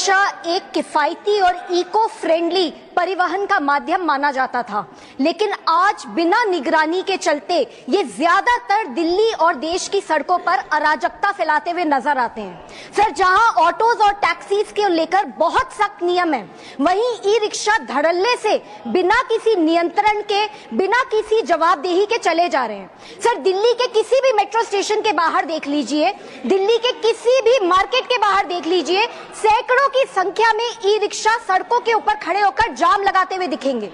Rickshaw एक किफायती और इको फ्रेंडली परिवहन का माध्यम माना जाता था, लेकिन आज बिना निगरानी के चलते ये ज्यादातर दिल्ली और देश की सड़कों पर अराजकता फैलाते हुए नजर आते हैं। सर, जहां ऑटोज और टैक्सीज के लेकर बहुत सख्त नियम है, वहीं ई रिक्शा धड़ल्ले से बिना किसी नियंत्रण के, बिना किसी जवाबदेही के चले जा रहे हैं। सर, दिल्ली के किसी भी मेट्रो स्टेशन के बाहर देख लीजिए, दिल्ली के किसी भी मार्केट के बाहर देख लीजिए, सैकड़ों की संख्या में ई रिक्शा सड़कों के ऊपर खड़े होकर जाम लगाते हुए दिखेंगे।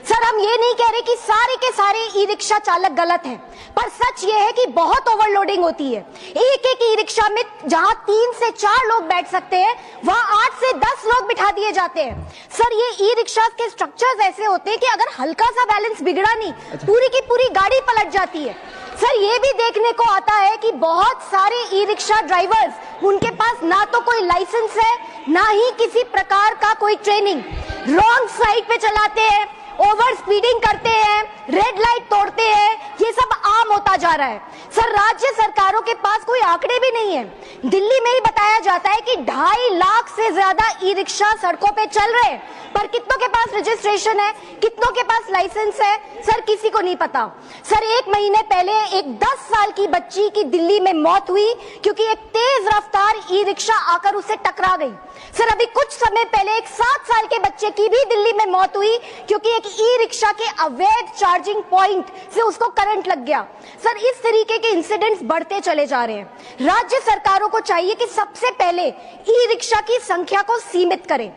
सर, हम ये नहीं कह रहे कि सारे के सारे ई रिक्शा चालक गलत हैं, पर सच ये है कि बहुत ओवरलोडिंग होती है। एक एक ई रिक्शा में जहां 3 से 4 लोग बैठ सकते हैं, वहां 8 से 10 लोग बिठा दिए जाते हैं। सर, ये ई रिक्शा के स्ट्रक्चर्स ऐसे होते हैं कि अगर हल्का सा बैलेंस बिगड़ा नहीं, पूरी की पूरी गाड़ी पलट जाती है। सर, ये भी देखने को आता है कि बहुत सारे ई रिक्शा ड्राइवर्स, उनके पास ना तो कोई लाइसेंस है, ना ही किसी प्रकार का कोई ट्रेनिंग, रॉन्ग साइड पे चलाते हैं, ओवर स्पीडिंग करते हैं, रेड लाइट तोड़ते हैं, ये सब आम होता जा रहा है। सर, राज्य सरकारों के पास कोई आंकड़े भी नहीं है। दिल्ली में ही बताया जाता है कि 2.5 लाख से ज्यादा ई रिक्शा सड़कों पे चल रहे हैं, पर कितनों के पास रजिस्ट्रेशन है, कितनों के पास लाइसेंस है, सर किसी को नहीं पता। सर, 1 महीने पहले एक 10 साल की बच्ची की दिल्ली में मौत हुई क्योंकि एक तेज रफ्तार ई रिक्शा आकर उससे टकरा गई। सर, अभी कुछ समय पहले एक 7 साल के बच्चे की भी दिल्ली में मौत हुई क्योंकि एक ई रिक्शा के अवैध चार्जिंग पॉइंट से उसको करंट लग गया। सर, इस तरीके के इंसिडेंट्स बढ़ते चले जा रहे हैं। राज्य सरकारों को चाहिए कि सबसे पहले ई रिक्शा की संख्या को सीमित करें।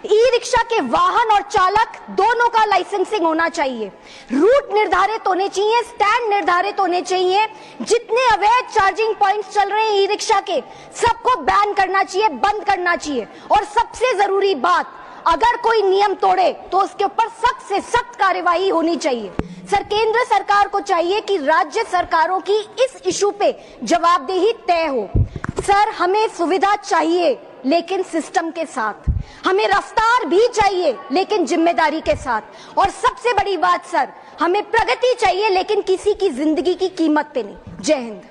ई रिक्शा के वाहन और चालक दोनों का लाइसेंसिंग होना चाहिए, रूट निर्धारित होने चाहिए, स्टैंड निर्धारित होने चाहिए। जितने अवैध चार्जिंग पॉइंट्स चल रहे हैं ई रिक्शा के, सबको बैन करना चाहिए, बंद करना चाहिए। और सबसे जरूरी बात, अगर कोई नियम तोड़े तो उसके ऊपर सख्त से सख्त कार्यवाही होनी चाहिए। सर, केंद्र सरकार को चाहिए कि राज्य सरकारों की इस इशू पे जवाबदेही तय हो। सर, हमें सुविधा चाहिए लेकिन सिस्टम के साथ, हमें रफ्तार भी चाहिए लेकिन जिम्मेदारी के साथ, और सबसे बड़ी बात सर, हमें प्रगति चाहिए लेकिन किसी की जिंदगी की कीमत पे नहीं। जय हिंद।